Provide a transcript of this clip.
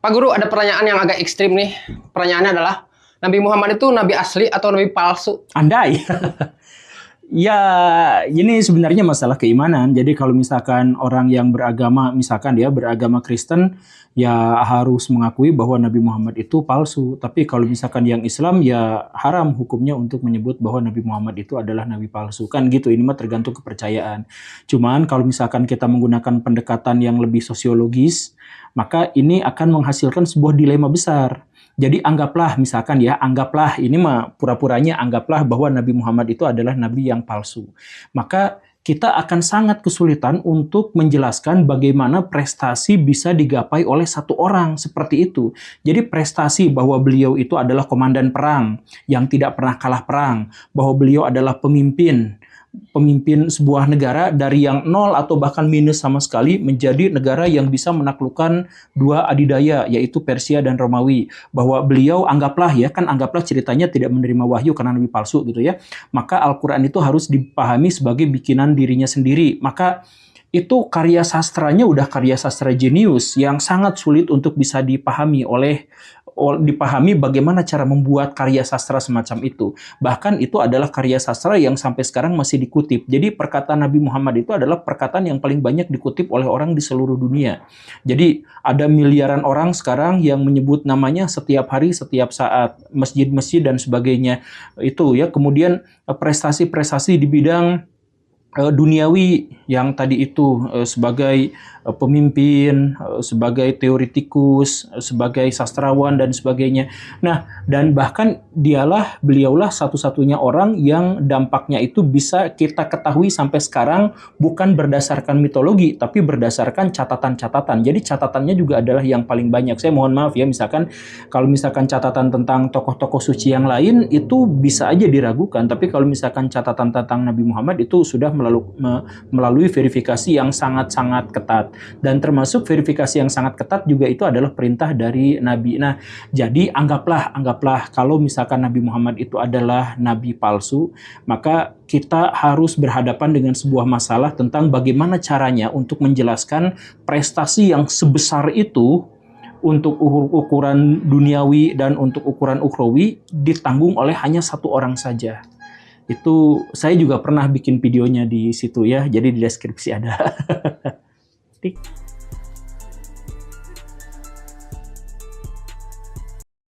Pak Guru, ada pertanyaan yang agak ekstrim nih. Pertanyaannya adalah, Nabi Muhammad itu nabi asli atau nabi palsu? Andai. Ya, ini sebenarnya masalah keimanan. Jadi kalau misalkan orang yang beragama, misalkan dia beragama Kristen, ya harus mengakui bahwa Nabi Muhammad itu palsu. Tapi kalau misalkan yang Islam, ya haram hukumnya untuk menyebut bahwa Nabi Muhammad itu adalah nabi palsu. Kan gitu, ini mah tergantung kepercayaan. Cuman kalau misalkan kita menggunakan pendekatan yang lebih sosiologis, maka ini akan menghasilkan sebuah dilema besar. Jadi anggaplah misalkan ya, anggaplah ini mah pura-puranya anggaplah bahwa Nabi Muhammad itu adalah nabi yang palsu. Maka kita akan sangat kesulitan untuk menjelaskan bagaimana prestasi bisa digapai oleh satu orang seperti itu. Jadi prestasi bahwa beliau itu adalah komandan perang yang tidak pernah kalah perang, bahwa beliau adalah pemimpin sebuah negara dari yang nol atau bahkan minus sama sekali menjadi negara yang bisa menaklukkan dua adidaya yaitu Persia dan Romawi, bahwa beliau anggaplah ceritanya tidak menerima wahyu karena nabi palsu gitu ya, maka Al-Quran itu harus dipahami sebagai bikinan dirinya sendiri. Maka itu karya sastranya udah karya sastra jenius yang sangat sulit untuk bisa dipahami bagaimana cara membuat karya sastra semacam itu. Bahkan itu adalah karya sastra yang sampai sekarang masih dikutip. Jadi perkataan Nabi Muhammad itu adalah perkataan yang paling banyak dikutip oleh orang di seluruh dunia. Jadi ada miliaran orang sekarang yang menyebut namanya setiap hari, setiap saat, masjid-masjid dan sebagainya. Itu ya. Kemudian prestasi-prestasi di bidang duniawi yang tadi itu sebagai pemimpin, sebagai teoritikus, sebagai sastrawan dan sebagainya. Nah, dan bahkan beliaulah satu-satunya orang yang dampaknya itu bisa kita ketahui sampai sekarang bukan berdasarkan mitologi, tapi berdasarkan catatan-catatan. Jadi catatannya juga adalah yang paling banyak. Saya mohon maaf ya, kalau misalkan catatan tentang tokoh-tokoh suci yang lain itu bisa aja diragukan, tapi kalau misalkan catatan tentang Nabi Muhammad itu sudah melalui verifikasi yang sangat-sangat ketat. Dan termasuk verifikasi yang sangat ketat juga itu adalah perintah dari Nabi. Nah, jadi anggaplah kalau misalkan Nabi Muhammad itu adalah nabi palsu, maka kita harus berhadapan dengan sebuah masalah tentang bagaimana caranya untuk menjelaskan prestasi yang sebesar itu untuk ukuran duniawi dan untuk ukuran ukhrawi ditanggung oleh hanya satu orang saja. Itu saya juga pernah bikin videonya di situ ya, jadi di deskripsi ada. Tik.